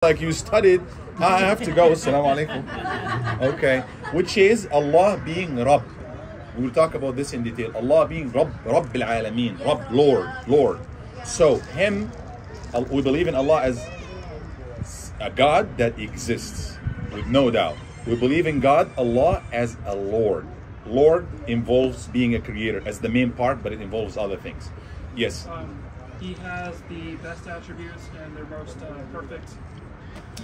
like you studied. I have to go. Assalamu alaikum. Okay. Which is Allah being Rabb. We will talk about this in detail. Allah being Rabb, Rabb al-Alameen, Rabb, Lord. So Him, we believe in Allah as a God that exists, with no doubt. We believe in God, Allah, as a Lord. Lord involves being a creator as the main part, but it involves other things. Yes. He has the best attributes and they're most perfect.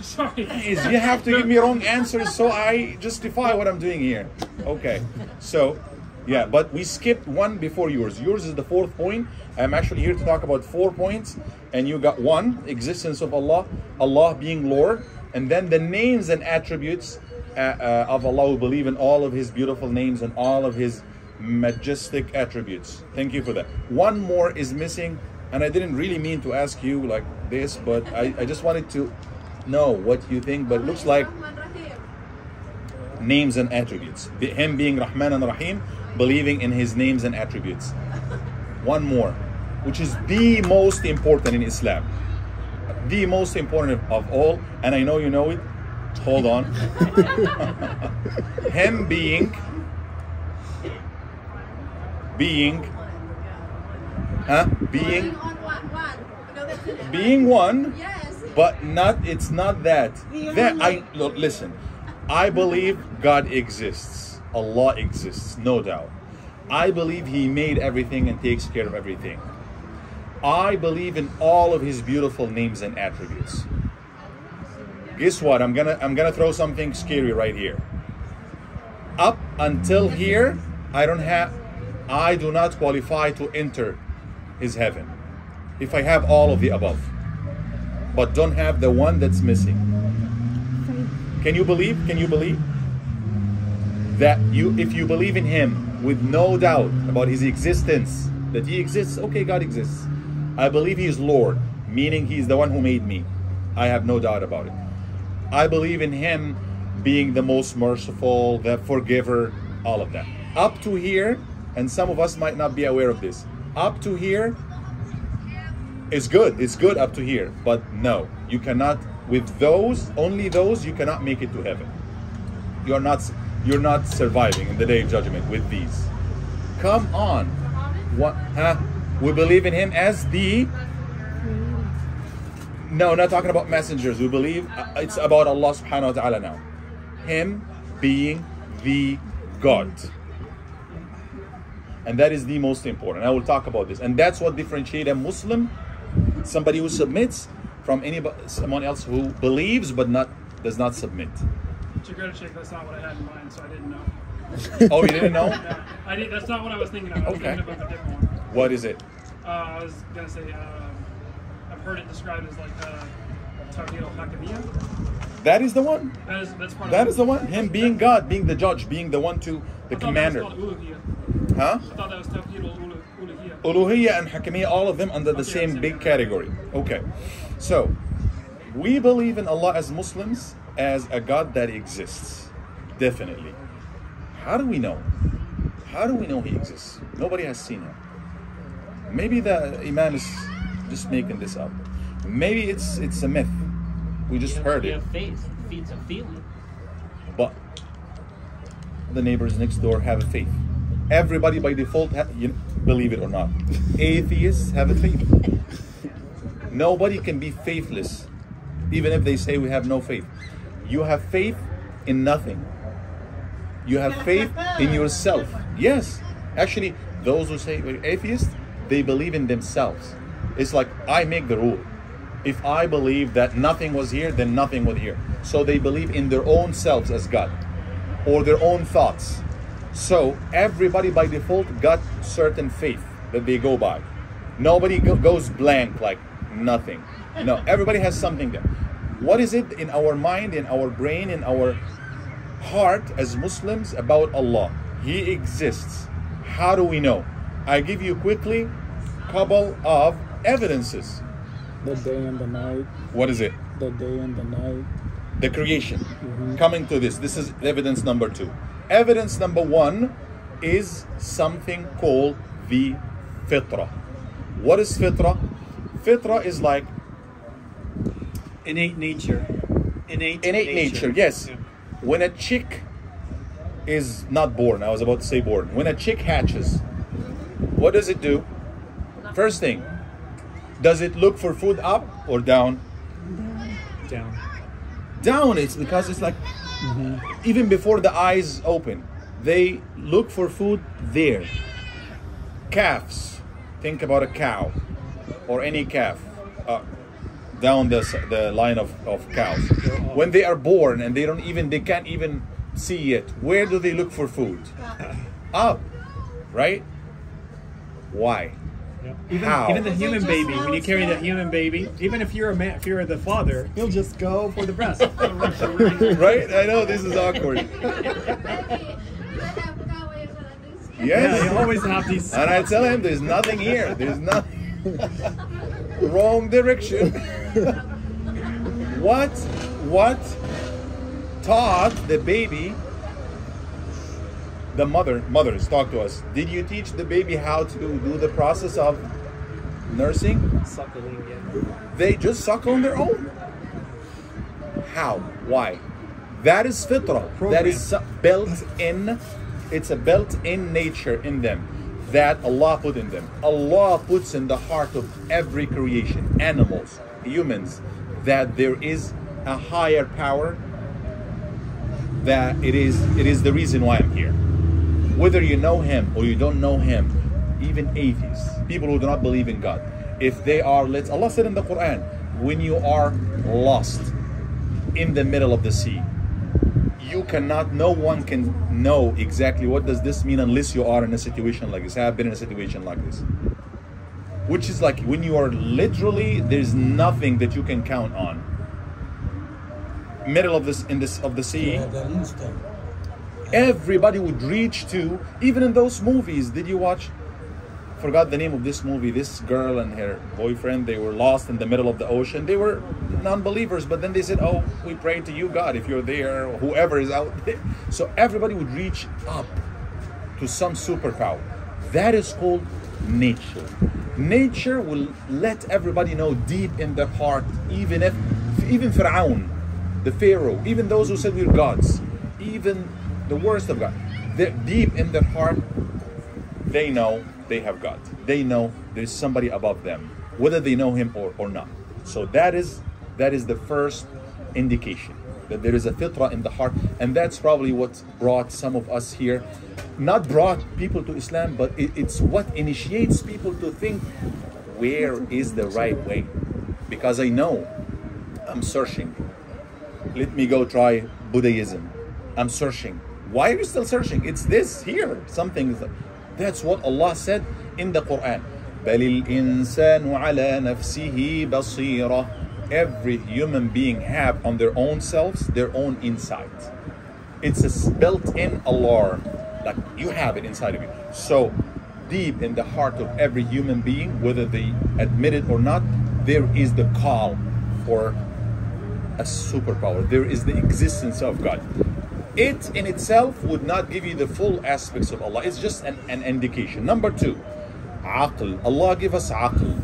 Sorry. You have to give me wrong answers so I justify what I'm doing here. Okay. So, yeah, but we skipped one before yours. Yours is the fourth point. I'm actually here to talk about 4 points. And you got one, existence of Allah, Allah being Lord, and then the names and attributes of Allah. We believe in all of His beautiful names and all of His majestic attributes. Thank you for that. One more is missing, and I didn't really mean to ask you like this, but I just wanted to know what you think, but it looks like names and attributes. Him being Rahman and Rahim, believing in His names and attributes. One more, which is the most important in Islam. The most important of all, and I know you know it. Hold on. Him being one, but it's not that. Look, listen. I believe God exists. Allah exists, no doubt. I believe He made everything and takes care of everything. I believe in all of His beautiful names and attributes. Guess what? I'm gonna throw something scary right here. Up until here, I do not qualify to enter His heaven if I have all of the above, but don't have the one that's missing. Can you believe that if you believe in Him with no doubt about His existence, that He exists? Okay, God exists. I believe He is Lord, meaning He's the one who made me. I have no doubt about it. I believe in Him being the most merciful, the forgiver, all of that. Up to here, and some of us might not be aware of this, up to here is good. It's good up to here, but no, you cannot, with those, only those, you cannot make it to heaven. You're not surviving in the day of judgment with these. Come on. What? Huh? We believe in Him as the... No, not talking about messengers. We believe it's about Allah subhanahu wa ta'ala now. Him being the God. And that is the most important. I will talk about this. And that's what differentiates a Muslim, somebody who submits, from someone else who believes but does not submit. To go to check, that's not what I had in mind, so I didn't know. Oh, you didn't know? No, that's not what I was thinking of. I was thinking about a different one. What is it? I was going to say, I've heard it described as like Tawhid al-Hakimiyya. That is the one. That's part that of is the one. Him being God, being the judge, being the one to the commander. That was called huh? I thought that was Tawhid al-Uluhiyya. Uluhiyya and Hakimiyya, all of them under the same big category. Okay. So, we believe in Allah as Muslims as a God that exists. Definitely. How do we know? How do we know He exists? Nobody has seen Him. Maybe the Eemaan is just making this up. Maybe it's a myth. We just heard it. Faith feeds a feeling. But the neighbors next door have a faith. Everybody by default, believe it or not, atheists have a faith. Nobody can be faithless, even if they say we have no faith. You have faith in nothing. You have faith in yourself. Yes, actually, those who say we're atheists, they believe in themselves. It's like, I make the rule. If I believe that nothing was here, then nothing was here. So they believe in their own selves as God, or their own thoughts. So everybody by default got certain faith that they go by. Nobody goes blank like nothing. No, everybody has something there. What is it in our mind, in our brain, in our heart as Muslims about Allah? He exists. How do we know? I give you quickly a couple of evidences. The day and the night. What is it? The day and the night. The creation. Coming to this. This is evidence number 2. Evidence number 1 is something called the fitrah. What is fitrah? Fitrah is like Innate nature. Innate nature, yes. Yeah. When a chick is not born, I was about to say born. When a chick hatches, what does it do? First thing, does it look for food up or down? Down. Down. It's because it's like even before the eyes open, they look for food there. Calves, think about a cow or any calf, down the line of cows. When they are born and they can't even see it, where do they look for food? Up, right? Why? Yeah. Even the human baby, when you carry the human baby, even if you're a man, if you're the father, he'll just go for the breast. Right? I know this is awkward. Yes. Yeah, you always have these. And I tell him there's nothing here. There's nothing. Wrong direction. What taught the baby? The mothers talk to us. Did you teach the baby how to do the process of nursing? Suckling, yeah. They just suckle on their own. How? Why? That is fitrah. That is built in. It's a built-in nature in them that Allah put in them. Allah puts in the heart of every creation, animals, humans, that there is a higher power. That it is the reason why I'm here. Whether you know Him or you don't know Him, even atheists, people who do not believe in God, if they are, Allah said in the Quran, when you are lost in the middle of the sea, no one can know exactly what does this mean unless you are in a situation like this. I have been in a situation like this, which is like when you are literally, there's nothing that you can count on. Middle of the sea. Everybody would reach to, even in those movies. Did you watch? Forgot the name of this movie. This girl and her boyfriend, they were lost in the middle of the ocean. They were non-believers, but then they said, "Oh, we pray to you, God, if you're there, or whoever is out there." So everybody would reach up to some superpower. That is called nature. Nature will let everybody know deep in their heart, even Fir'aun, the Pharaoh, even those who said we're gods, even the worst of God, deep in their heart, they know they have God. They know there's somebody above them, whether they know Him or not. So that is the first indication that there is a fitrah in the heart, and that's probably what brought some of us here. Not brought people to Islam, but it's what initiates people to think, where is the right way? Because I know I'm searching. Let me go try Buddhism. I'm searching. Why are you still searching? It's this here. Something. That's what Allah said in the Quran. بَلِ الْإِنسَانُ عَلَى نَفْسِهِ بَصِيرًا. Every human being have on their own selves their own insight. It's a built-in alarm. Like you have it inside of you. So deep in the heart of every human being, whether they admit it or not, there is the call for a superpower. There is the existence of God. It in itself would not give you the full aspects of Allah. It's just an indication. Number two, aql. Allah give us aql,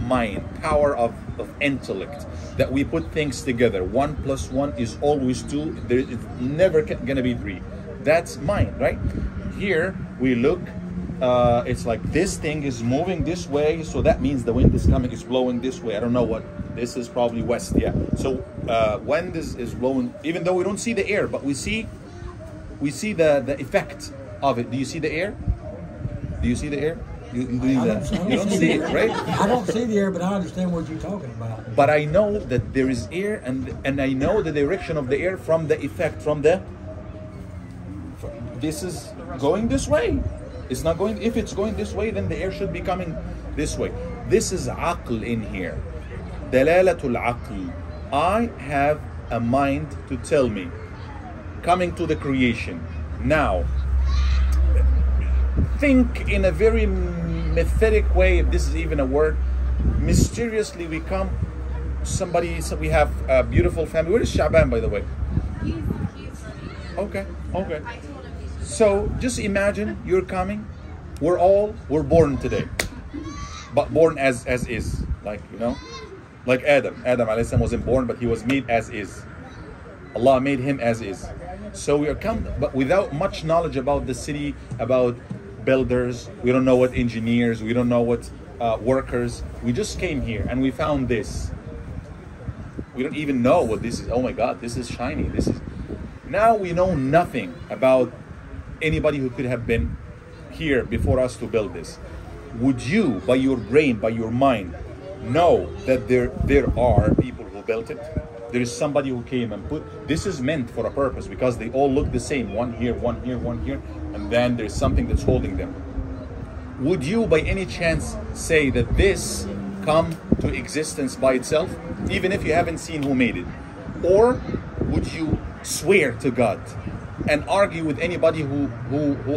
mind, power of intellect, that we put things together. 1 + 1 is always 2. It's never gonna be 3. That's mind, right? Here we look, it's like this thing is moving this way, so that means the wind is coming, it's blowing this way. I don't know what, this is probably west, yeah. So wind is blowing, even though we don't see the air, but we see the effect of it. Do you see the air? Do you see the air? You don't see it, right? I don't see the air, but I understand what you're talking about. But I know that there is air, and I know the direction of the air from the effect, this is going this way. It's not going, if it's going this way, then the air should be coming this way. This is aql in here. Dalalatul aql. I have a mind to tell me, coming to the creation. Now, think in a very mythic way, if this is even a word. Mysteriously we come, so we have a beautiful family. Where is Shaban, by the way? Okay. So just imagine you're coming. We're born today, but born as is, like, you know. Like Adam. Adam alayhi salam wasn't born, but he was made as is. Allah made him as is. So we are come, but without much knowledge about the city, about builders. We don't know what engineers. We don't know what workers. We just came here and we found this. We don't even know what this is. Oh my God, this is shiny. This is. Now we know nothing about anybody who could have been here before us to build this. Would you, by your brain, by your mind, know that there are people who built it? There is somebody who came and put, this is meant for a purpose because they all look the same. One here, one here, one here, and then there's something that's holding them. Would you by any chance say that this come to existence by itself, even if you haven't seen who made it? Or would you swear to God and argue with anybody who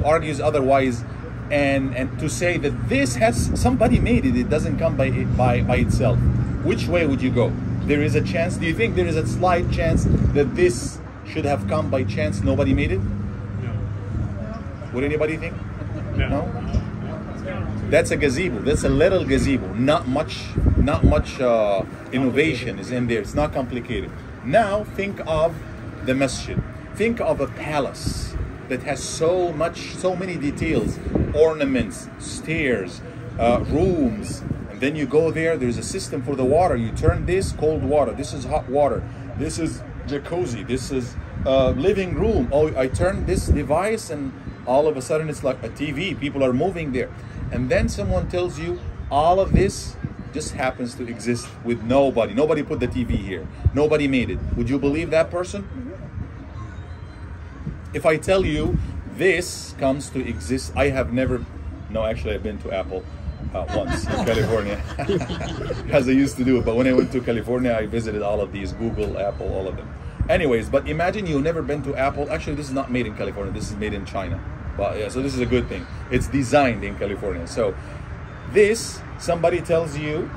argues otherwise, and to say that this has somebody made it, it doesn't come by itself? Which way would you go? There is a chance. Do you think there is a slight chance that this should have come by chance? Nobody made it? No. Would anybody think? No. That's a gazebo. That's a little gazebo. Not much innovation is in there. It's not complicated. Now think of the masjid. Think of a palace that has so many details, ornaments, stairs, rooms. And then you go there, there's a system for the water. You turn this, cold water. This is hot water. This is jacuzzi. This is living room. Oh, I turn this device and all of a sudden it's like a TV. People are moving there. And then someone tells you all of this just happens to exist with nobody. Nobody put the TV here. Nobody made it. Would you believe that person? If I tell you this comes to exist, I have never, no, actually I've been to Apple once in California, as I used to do. But when I went to California, I visited all of these, Google, Apple, all of them. Anyways, but imagine you've never been to Apple. Actually, this is not made in California. This is made in China. But yeah, so this is a good thing. It's designed in California. So this, somebody tells you,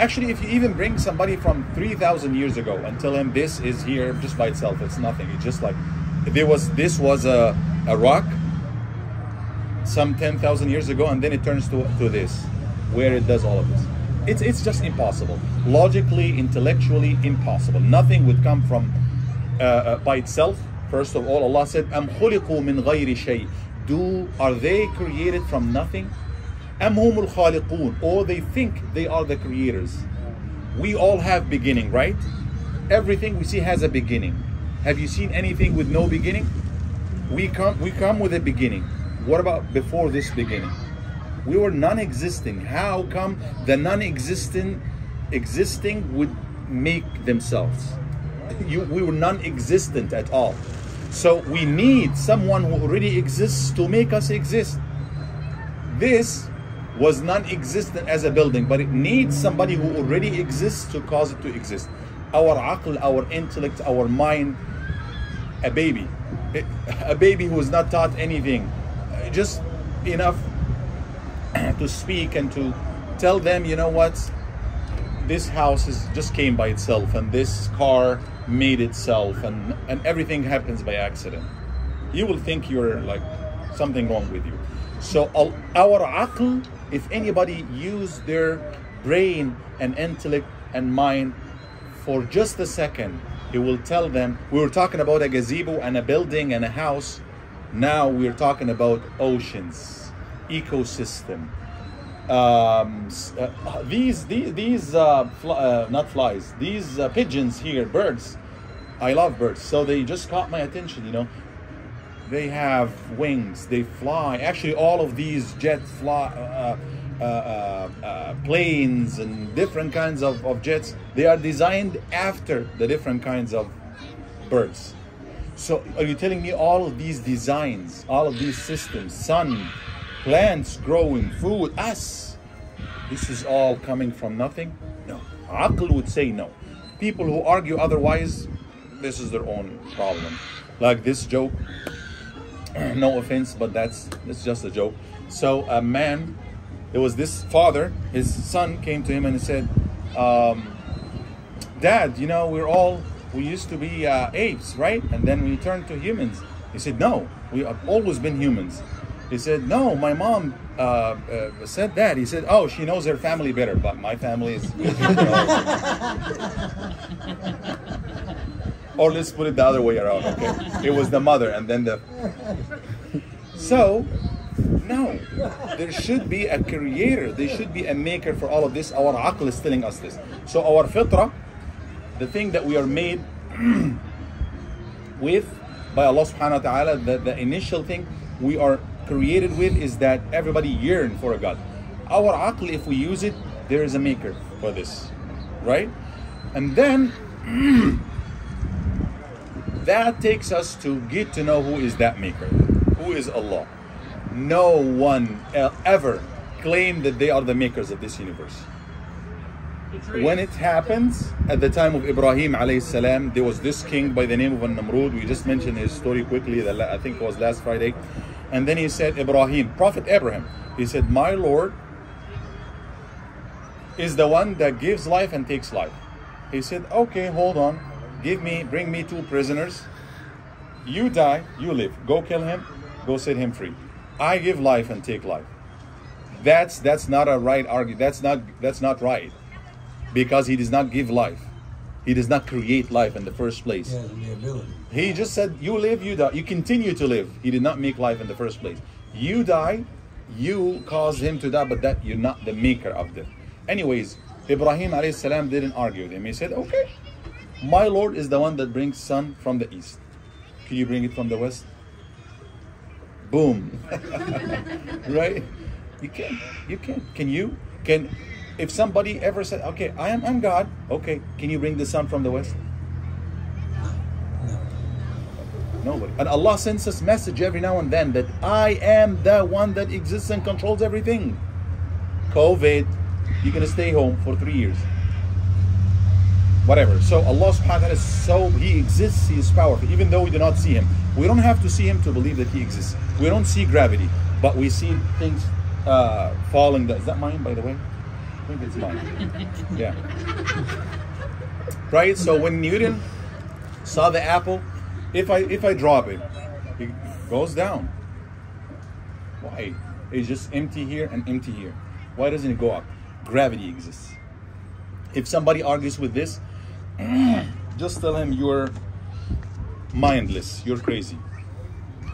actually, if you even bring somebody from 3,000 years ago and tell him this is here just by itself, it's nothing. It's just like, this was a rock some 10,000 years ago, and then it turns to this, where it does all of this. It's just impossible. Logically, intellectually, impossible. Nothing would come from by itself. First of all, Allah said, "Am khuliqu min ghayri shay." Are they created from nothing? Am humul khaliqun, or they think they are the creators. We all have beginning, right? Everything we see has a beginning. Have you seen anything with no beginning? We come with a beginning. What about before this beginning? We were non-existing. How come the non-existing existing would make themselves? We were non-existent at all. So we need someone who already exists to make us exist. This was non-existent as a building, but it needs somebody who already exists to cause it to exist. Our aql, our intellect, our mind, a baby who is not taught anything, just enough to speak and to tell them, you know what, this house just came by itself, and this car made itself, and everything happens by accident. You will think you're like something wrong with you. So our aql, if anybody used their brain and intellect and mind for just a second, it will tell them. We were talking about a gazebo and a building and a house. Now we're talking about oceans, ecosystem. Not flies, these pigeons here, birds. I love birds, so they just caught my attention, you know. They have wings, they fly. Actually, all of these planes and different kinds of jets, they are designed after the different kinds of birds. So are you telling me all of these designs, all of these systems, sun, plants growing, food, us, this is all coming from nothing? No. Aql would say no. People who argue otherwise, this is their own problem. Like this joke, no offense, but that's just a joke. So a man, there was this father, his son came to him and he said, Dad, you know, we used to be apes, right? And then we turned to humans. He said, no, we have always been humans. He said, no, my mom said that. He said, oh, she knows her family better, but my family is... Or let's put it the other way around, okay? It was the mother and then the... So, no. There should be a creator. There should be a maker for all of this. Our aql is telling us this. So our fitra, the thing that we are made with by Allah subhanahu wa ta'ala, the initial thing we are created with is that everybody yearn for a God. Our aql, if we use it, there is a maker for this, right? And then that takes us to get to know who is that maker, who is Allah. No one ever claimed that they are the makers of this universe. When it happens, at the time of Ibrahim alayhi salam, there was this king by the name of Namrud. We just mentioned his story quickly, I think it was last Friday. And then he said, Ibrahim, Prophet Abraham, he said, my Lord is the one that gives life and takes life. He said, okay, hold on. Bring me 2 prisoners. You die, you live. Go kill him, go set him free. I give life and take life. That's not a right argument. That's not right. Because he does not give life. He does not create life in the first place. Yeah, the ability. He just said, you live, you die. You continue to live. He did not make life in the first place. You die, you caused him to die, but that you're not the maker of them. Anyways, Ibrahim alayhi salam didn't argue with him. He said, okay, my Lord is the one that brings sun from the east. Can you bring it from the west? Boom. Right? You can. You can. Can you? If somebody ever said, okay, I'm God, okay, can you bring the sun from the west? Nobody. And Allah sends us message every now and then that I am the one that exists and controls everything. COVID, you're going to stay home for 3 years. Whatever. So Allah subhanahu wa ta'ala He exists, He is powerful, even though we do not see Him. We don't have to see Him to believe that He exists. We don't see gravity, but we see things falling. Is that mine, by the way? I think it's mine. Yeah. Right? So when Newton saw the apple, if I drop it, it goes down. Why? It's just empty here and empty here. Why doesn't it go up? Gravity exists. If somebody argues with this, just tell him you're mindless, you're crazy.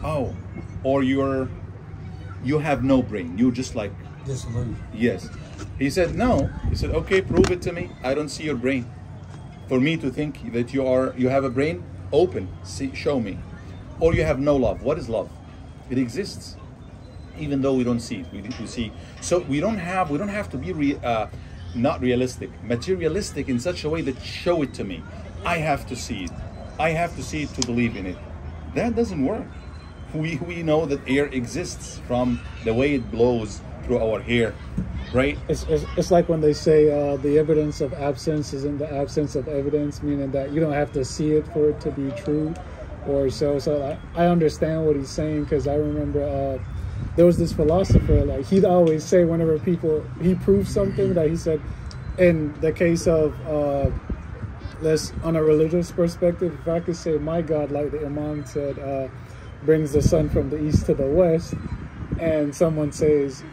Oh, or you have no brain. You're just like disillusioned. Yes. He said no. He said, okay, prove it to me. I don't see your brain. For me to think that you have a brain, open, show me. Or you have no love. What is love? It exists, even though we don't see it. We see. So we don't have to be not realistic, materialistic in such a way that show it to me. I have to see it. I have to see it to believe in it. That doesn't work. We know that air exists from the way it blows through our hair, right? It's like when they say the evidence of absence is in the absence of evidence, meaning that you don't have to see it for it to be true, or so. So I understand what he's saying, because I remember there was this philosopher, like he'd always say whenever he proved something, that he said, in the case of let's on a religious perspective, if I could say my God, like the Eemaan said, brings the sun from the east to the west, and someone says,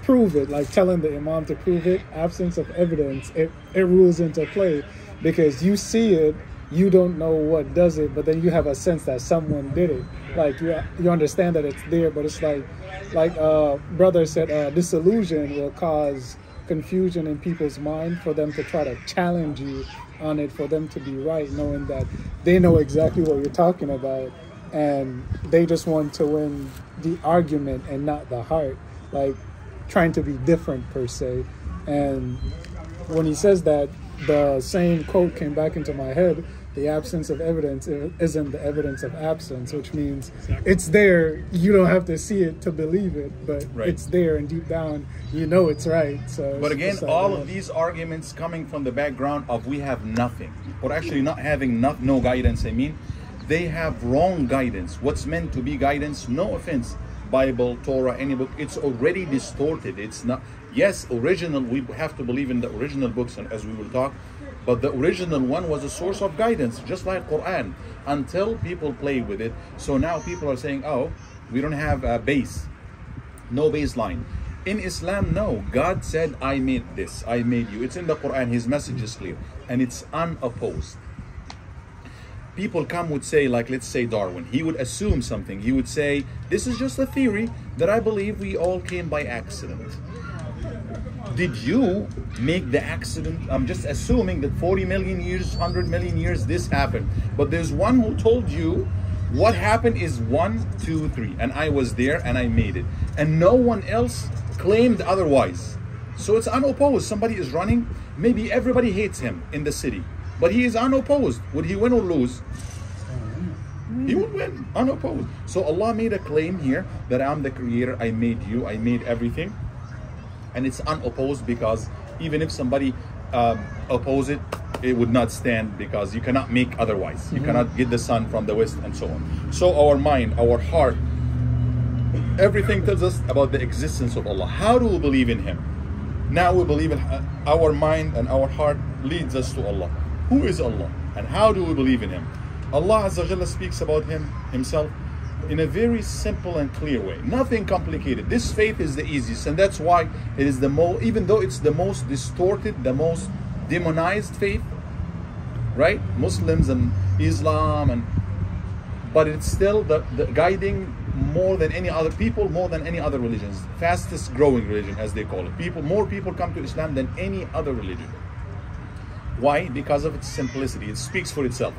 prove it, like telling the Imam to prove it, absence of evidence, it rules into play, because you see it, you don't know what does it, but then you have a sense that someone did it. Like you understand that it's there, but it's like brother said, disillusion will cause confusion in people's mind for them to try to challenge you on it, for them to be right, knowing that they know exactly what you're talking about, and they just want to win the argument and not the heart, like trying to be different per se. And when he says that, the same quote came back into my head: the absence of evidence isn't the evidence of absence, which means it's there, you don't have to see it to believe it, but right. It's there, and deep down you know it's right. So but again, all of these arguments coming from the background of we have nothing, or actually not having no guidance. I mean, they have wrong guidance. What's meant to be guidance, no offense, Bible, Torah, any book, it's already distorted. It's not, yes, original, we have to believe in the original books, and as we will talk, but the original one was a source of guidance, just like Quran, until people play with it. So now people are saying, oh, We don't have a base. No baseline. In Islam, no. God said, I made this. I made you. It's in the Quran. His message is clear. And it's unopposed. People would say, like, let's say Darwin. He would assume something. He would say, this is just a theory that I believe we all came by accident. Did you make the accident? I'm just assuming that 40 million years, 100 million years, this happened. But there's one who told you what happened is 1, 2, 3. And I was there and I made it. And no one else claimed otherwise. So it's unopposed. Somebody is running. Maybe everybody hates him in the city. But he is unopposed. Would he win or lose? He would win, unopposed. So Allah made a claim here that I'm the creator. I made you. I made everything. And it's unopposed because even if somebody oppose it, it would not stand because you cannot make otherwise. You cannot get the sun from the west and so on. So our mind, our heart, everything tells us about the existence of Allah. How do we believe in Him? Now we believe in our mind, and our heart leads us to Allah. Who is Allah? And how do we believe in Him? Allah Azza wa Jalla speaks about Himself in a very simple and clear way. Nothing complicated. This faith is the easiest, and that's why it is the most, even though it's the most distorted, the most demonized faith, right? Muslims and Islam, but it's still the guiding more than any other people, more than any other religions. Fastest growing religion, as they call it. More people come to Islam than any other religion. Why? Because of its simplicity. It speaks for itself.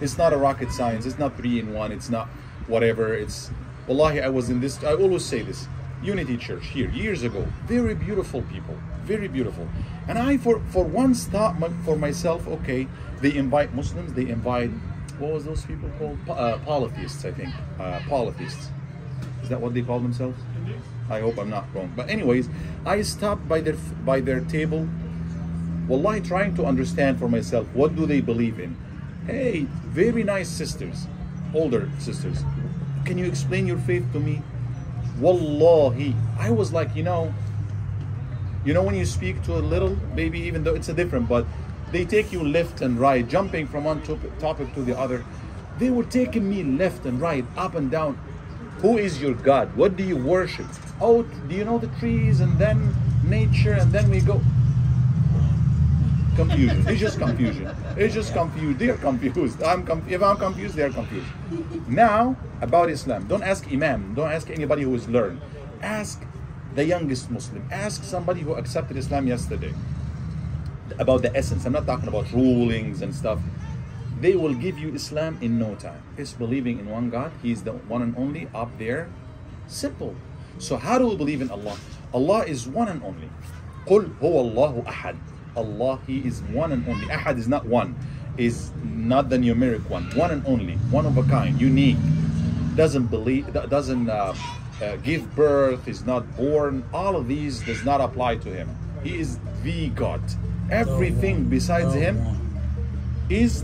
It's not a rocket science. It's not 3-in-1. It's not whatever. It's, wallahi, I always say this. Unity Church here years ago, very beautiful people, very beautiful. And I for once thought for myself, okay, they invite Muslims, they invite, what was those people called? Polytheists, I think. Polytheists. Is that what they call themselves? I hope I'm not wrong. But anyways, I stopped by their table, wallahi, trying to understand for myself, what do they believe in? Hey, very nice sisters, older sisters. Can you explain your faith to me? Wallahi, I was like, you know when you speak to a little baby, even though it's a different, but they take you left and right, jumping from one topic to the other. They were taking me left and right, up and down. Who is your God? What do you worship? Oh, do you know the trees, and then nature, and then we go. Confusion. It's just confusion. It's just confused. They're confused. If I'm confused, they're confused. Now, about Islam. Don't ask Eemaan. Don't ask anybody who is learned. Ask the youngest Muslim. Ask somebody who accepted Islam yesterday about the essence. I'm not talking about rulings and stuff. They will give you Islam in no time. It's believing in one God. He's the one and only up there. Simple. So how do we believe in Allah? Allah is one and only. قُلْ هُوَ اللَّهُ أَحَدٌ. Allah, He is one and only. Ahad is not one. Is not the numeric one. One and only. One of a kind. Unique. Doesn't give birth. Is not born. All of these does not apply to Him. He is the God. Everything besides Him is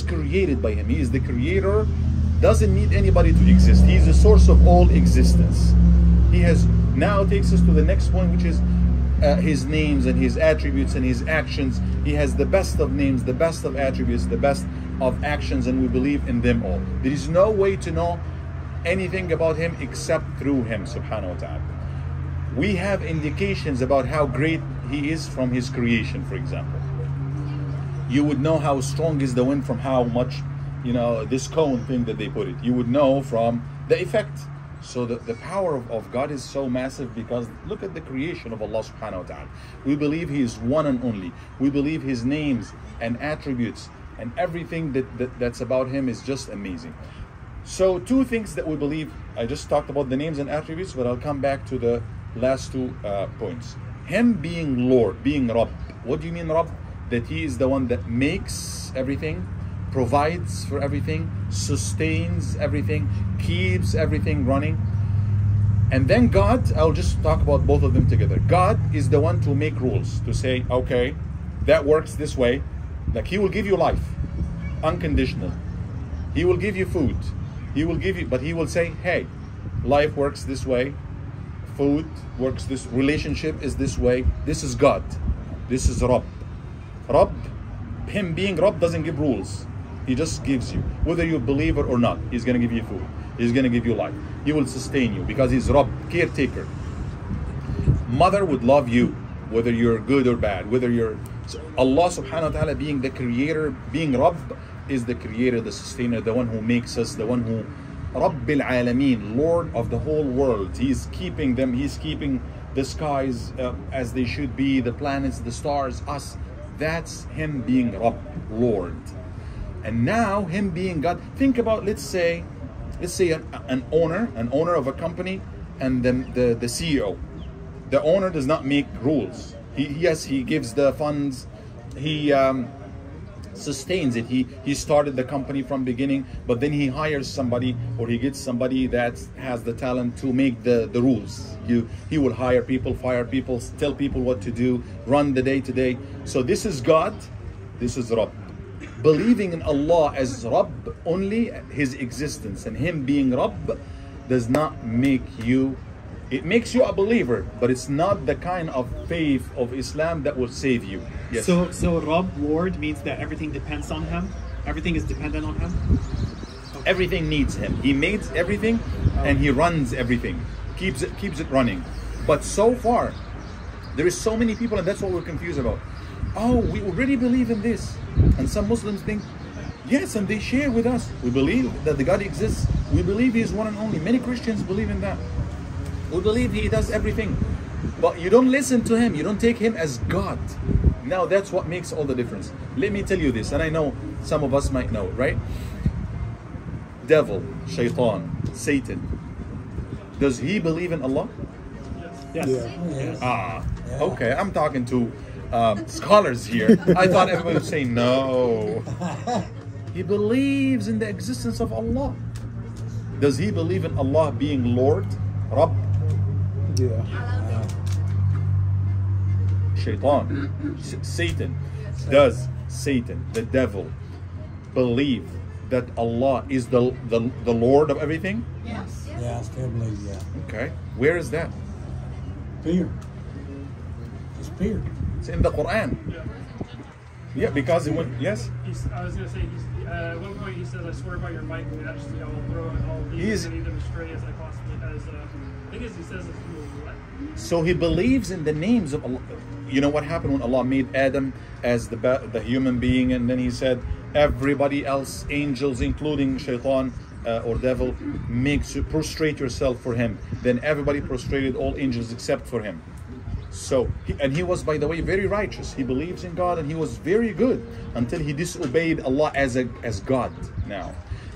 created by Him. He is the creator. Doesn't need anybody to exist. He is the source of all existence. He has now takes us to the next point, which is His names and His attributes and His actions. He has the best of names, the best of attributes, the best of actions, and we believe in them all. There is no way to know anything about Him except through Him, subhanahu wa ta'ala. We have indications about how great He is from His creation, for example. You would know how strong is the wind from how much, this cone thing that they put it. You would know from the effect. So the power of God is so massive because look at the creation of Allah subhanahu wa ta'ala. We believe He is one and only. We believe His names and attributes and everything that's about Him is just amazing. So two things that we believe. I just talked about the names and attributes, but I'll come back to the last two points. Him being Lord, being Rabb. What do you mean Rabb? That He is the one that makes everything, provides for everything, sustains everything, keeps everything running. And then God, I'll just talk about both of them together. God is the one to make rules, to say, okay, that works this way. Like He will give you life, unconditional. He will give you food. He will give you, but He will say, hey, life works this way. Food works this, relationship is this way. This is God. This is Rabb. Rabb, Him being Rabb doesn't give rules. He just gives you. Whether you believe it or not, He's going to give you food. He's going to give you life. He will sustain you because He's Rabb, caretaker. Mother would love you, whether you're good or bad, whether you're... So Allah subhanahu wa ta'ala being the creator, being Rabb, is the creator, the sustainer, the one who makes us, the one who... Rabbil Alameen, Lord of the whole world. He's keeping them, He's keeping the skies as they should be, the planets, the stars, us. That's Him being Rabb, Lord. And now Him being God. Think about, let's say an owner of a company, and the CEO. The owner does not make rules. Yes, he gives the funds, he sustains it. He started the company from beginning, but then he hires somebody, or he gets somebody that has the talent to make the rules. He will hire people, fire people, tell people what to do, run the day-to-day. So this is God, this is Rabb. Believing in Allah as Rabb, only His existence and Him being Rabb, does not make you... It makes you a believer, but it's not the kind of faith of Islam that will save you. Yes. So Rabb, Lord, means that everything depends on Him? Everything is dependent on Him? Okay. Everything needs Him. He made everything, and He runs everything. Keeps it running. But so far, there is so many people, and that's what we're confused about. Oh, we already believe in this. And some Muslims think, yes, and they share with us. We believe that the God exists. We believe He is one and only. Many Christians believe in that. We believe He does everything. But you don't listen to Him. You don't take Him as God. Now that's what makes all the difference. Let me tell you this, and I know some of us might know, right? Devil, shaitan, Satan. Does he believe in Allah? Yes. Yes. Ah, Yeah. okay. I'm talking to scholars here. I thought everybody would say no. He believes in the existence of Allah. Does he believe in Allah being Lord, Rabb? Yeah. Shaitan, Satan. Does Satan, the devil, believe that Allah is the Lord of everything? Yes. Yeah, I still believe, yeah. Okay. Where is that? Fear. It's fear. It's in the Quran. Yeah. Yeah, because it went, yes? I was going to say, at one point he says, I swear by your might and majesty, I will throw in all these and lead them astray as I possibly as I think as he says, if you will what? So he believes in the names of Allah. You know what happened when Allah made Adam as the human being, and then He said, everybody else, angels, including shaitan or devil, makes you prostrate yourself for him. Then everybody prostrated, all angels except for him. So, he was, by the way, very righteous. He believes in God, and he was very good until he disobeyed Allah as God. Now,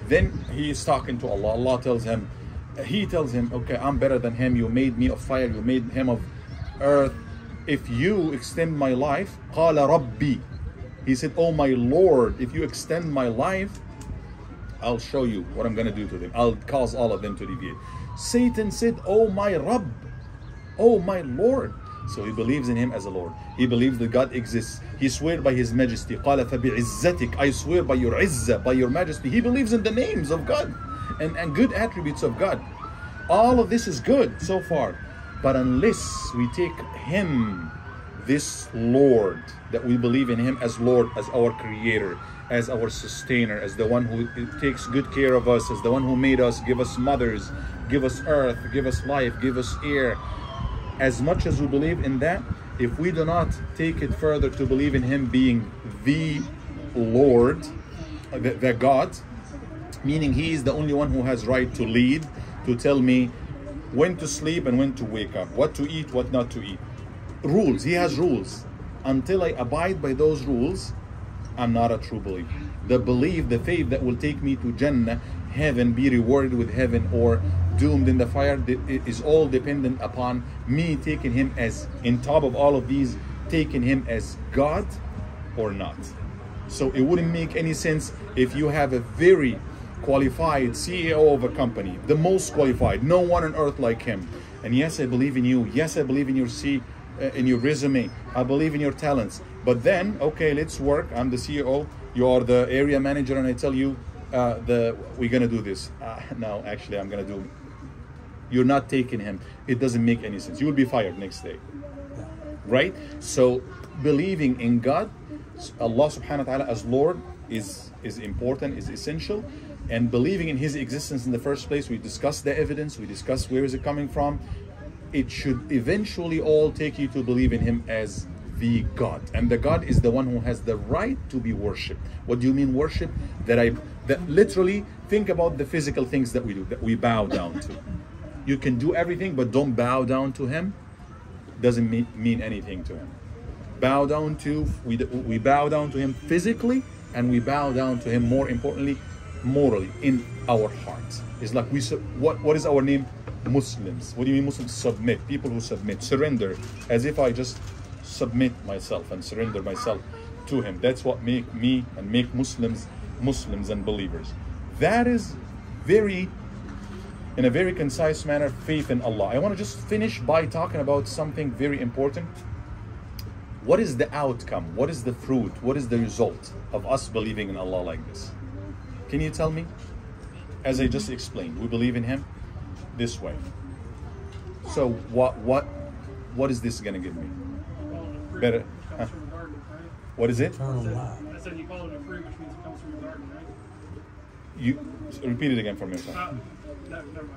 then he is talking to Allah. Allah tells him, He tells him, okay, I'm better than him. You made me of fire. You made him of earth. If you extend my life, qala Rabbi. He said, oh my Lord, if you extend my life, I'll show you what I'm going to do to them. I'll cause all of them to deviate. Satan said, oh my Rabb, oh my Lord. So he believes in him as a Lord. He believes that God exists. He swears by His majesty. قَالَ فَبِعِزَّتِكَ, I swear by your izzah, by your majesty. He believes in the names of God and good attributes of God. All of this is good so far. But unless we take Him, this Lord, that we believe in Him as Lord, as our Creator, as our Sustainer, as the one who takes good care of us, as the one who made us, give us mothers, give us earth, give us life, give us air. As much as we believe in that, if we do not take it further to believe in Him being the Lord, the God, meaning He is the only one who has right to lead, to tell me when to sleep and when to wake up, what to eat, what not to eat. Rules. He has rules. Until I abide by those rules, I'm not a true believer. The belief, the faith that will take me to Jannah, heaven, be rewarded with heaven, or doomed in the fire, is all dependent upon me taking Him as, in top of all of these, taking Him as God or not. So it wouldn't make any sense if you have a very qualified CEO of a company, the most qualified, no one on earth like him. And yes, I believe in you. Yes, I believe in your in your resume. I believe in your talents. But then, okay, let's work. I'm the CEO. You are the area manager, and I tell you, we're gonna do this. No, actually, I'm gonna do. You're not taking him. It doesn't make any sense. You will be fired next day, right? So, believing in God, Allah Subhanahu wa Taala as Lord, is important, is essential, and believing in his existence in the first place. We discuss the evidence, we discuss where is it coming from. It should eventually all take you to believe in him as the God, and the God is the one who has the right to be worshipped. What do you mean worship? That literally think about the physical things that we do, that we bow down to. You can do everything, but don't bow down to him. Doesn't mean anything to him. Bow down to, we bow down to him physically, and we bow down to him, more importantly, morally, in our hearts. It's like what is our name? Muslims. What do you mean Muslims? Submit. People who submit, surrender, as if I just submit myself and surrender myself to him. That's what make me and make Muslims and believers. That is in a very concise manner, faith in Allah. I want to just finish by talking about something very important. What is the outcome? What is the fruit? What is the result of us believing in Allah like this? Can you tell me? As I just explained, we believe in him this way. So what is this going to give me? Better. Comes from the garden, right? What is it? Eternal life. I said you call it a fruit, which means it comes from the garden, right? You repeat it again for me. Never mind.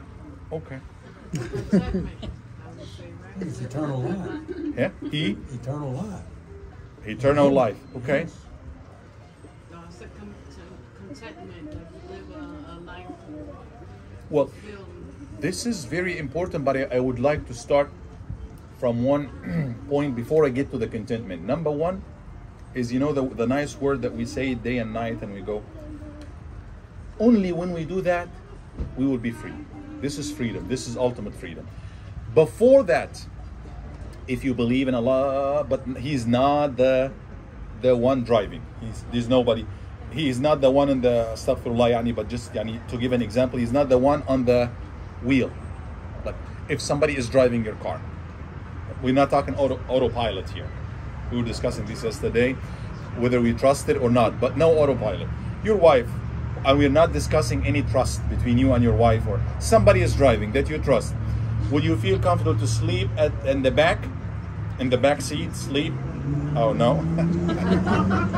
Okay. It's eternal life. Yeah. Eternal life. Eternal life. Okay. No, it's a contentment to live a life Well, filled. this is very important, but I would like to start from one point before I get to the contentment. Number one is, you know, the nice word that we say day and night, and we go, only when we do that, we will be free. This is freedom. This is ultimate freedom. Before that, if you believe in Allah, but he's not the one driving. There's nobody. He is not the one in the astaghfirullah, yani, but just yani, to give an example, he's not the one on the wheel. Like if somebody is driving your car, we're not talking autopilot here. We were discussing this yesterday, whether we trust it or not, but no autopilot. Your wife, and we're not discussing any trust between you and your wife, or somebody is driving that you trust. Would you feel comfortable to sleep in the back seat, sleep? Oh no.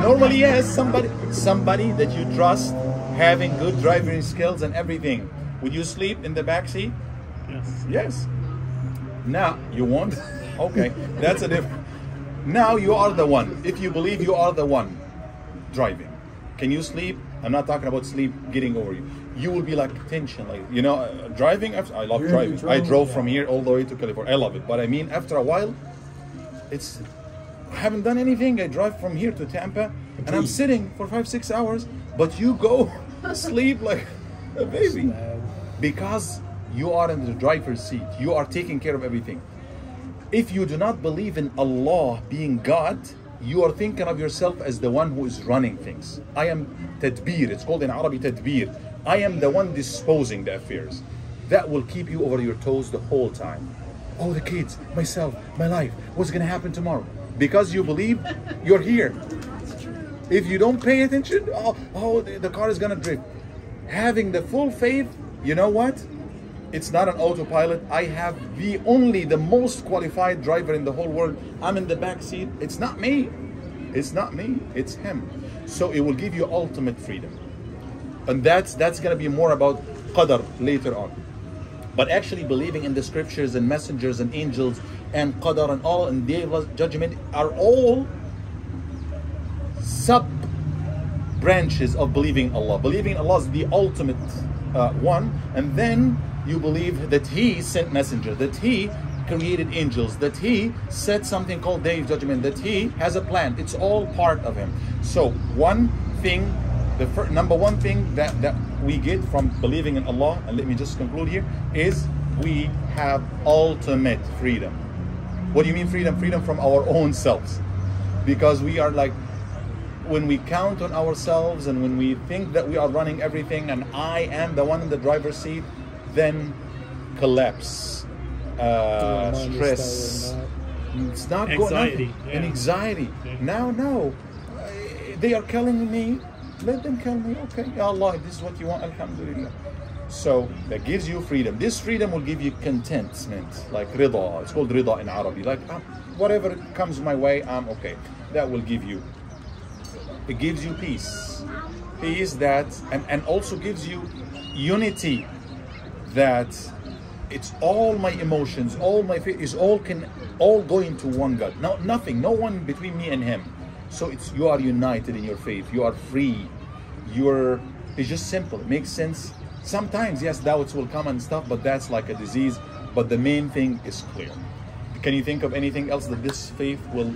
Normally yes, somebody that you trust, having good driving skills and everything. Would you sleep in the back seat? Yes. Yes. Now you won't. Okay, that's a different. Now you are the one. If you believe you are the one driving, can you sleep? I'm not talking about sleep getting over you. You will be like tension, like, you know, driving. I love driving. I drove from here all the way to California. I love it. But I mean, after a while, I haven't done anything. I drive from here to Tampa, and I'm sitting for 5-6 hours. But you go sleep like a baby because you are in the driver's seat. You are taking care of everything. If you do not believe in Allah being God, you are thinking of yourself as the one who is running things. I am tadbir. It's called in Arabic tadbir. I am the one disposing the affairs. That will keep you over your toes the whole time. Oh, the kids, myself, my life. What's going to happen tomorrow? Because you believe you're here. If you don't pay attention, the car is going to drift. Having the full faith, you know what? It's not an autopilot. I have the most qualified driver in the whole world. I'm in the back seat. It's not me. It's not me. It's him. So it will give you ultimate freedom. And that's going to be more about qadar later on. But actually believing in the scriptures and messengers and angels and qadar and all and day of judgment are all sub branches of believing in Allah. Believing in Allah is the ultimate one, and then you believe that He sent messenger, that He created angels, that He said something called Day of Judgment, that He has a plan. It's all part of Him. So one thing, number one thing that we get from believing in Allah, and let me just conclude here, is we have ultimate freedom. What do you mean freedom? Freedom from our own selves. Because we are like, when we count on ourselves and when we think that we are running everything and I am the one in the driver's seat, then collapse, stress, it's not anxiety, and anxiety. Yeah. Now, no, they are killing me. Let them kill me. Okay, Ya Allah, this is what you want. Alhamdulillah. So that gives you freedom. This freedom will give you contentment, like rida. It's called rida in Arabic. Like whatever comes my way, I'm okay. That will give you It gives you peace. Peace that, and also gives you unity, that it's all my emotions, all my faith is all going to one God. No, nothing, no one between me and him. So you are united in your faith. You are free. It's just simple. It makes sense. Sometimes, yes, doubts will come and stuff, but that's like a disease. But the main thing is clear. Can you think of anything else that this faith will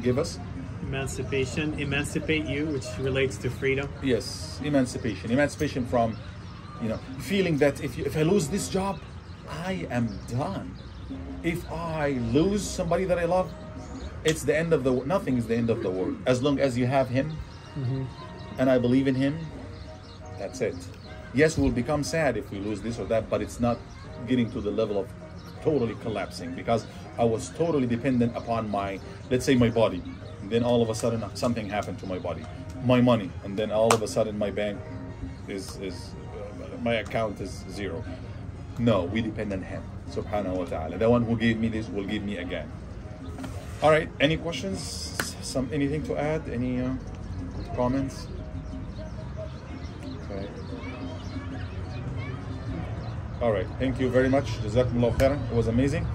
give us? Emancipation, emancipate you, which relates to freedom. Yes, emancipation from, feeling that if I lose this job, I am done. If I lose somebody that I love, it's the end of nothing is the end of the world. As long as you have him, and I believe in him, that's it. Yes, we'll become sad if we lose this or that, but it's not getting to the level of totally collapsing, because I was totally dependent upon let's say my body. And then all of a sudden something happened to my body, my money, and then all of a sudden my bank my account is zero. No, we depend on him, subhanahu wa ta'ala. The one who gave me this will give me again. All right, any questions? Anything to add? Any comments? Okay. All right, thank you very much. Jazakumullah khairan. It was amazing.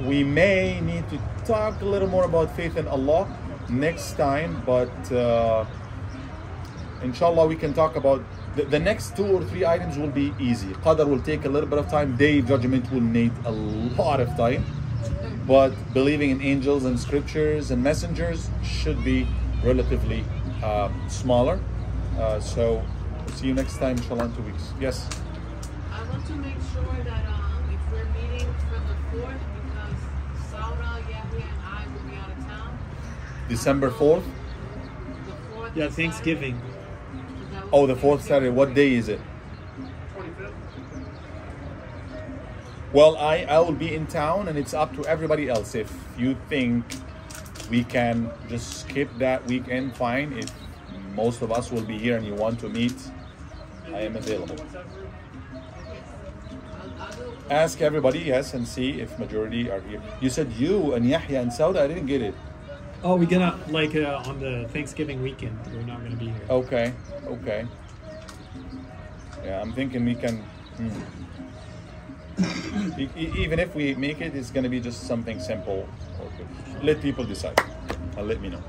We may need to talk a little more about faith in Allah next time, but inshallah we can talk about the next 2 or 3 items will be easy. Qadar will take a little bit of time. Day of judgment will need a lot of time, but believing in angels and scriptures and messengers should be relatively smaller. So see you next time, inshallah, in 2 weeks. Yes? I want to make sure that if we're meeting for the 4th, because Saura, Yahya, and I will be out of town. December 4th? The 4th. Yeah, Thanksgiving. Oh, the 4th Saturday. What day is it? 25th. Well, I will be in town, and it's up to everybody else. If you think we can just skip that weekend, fine. If most of us will be here and you want to meet, I am available. Ask everybody, yes, and see if majority are here. You said you and Yahya and Sauda. I didn't get it. Oh, we're gonna on the Thanksgiving weekend. We're not gonna be here. Okay. Yeah, I'm thinking we can. Even if we make it, it's gonna be just something simple. Okay. Let people decide. Let me know.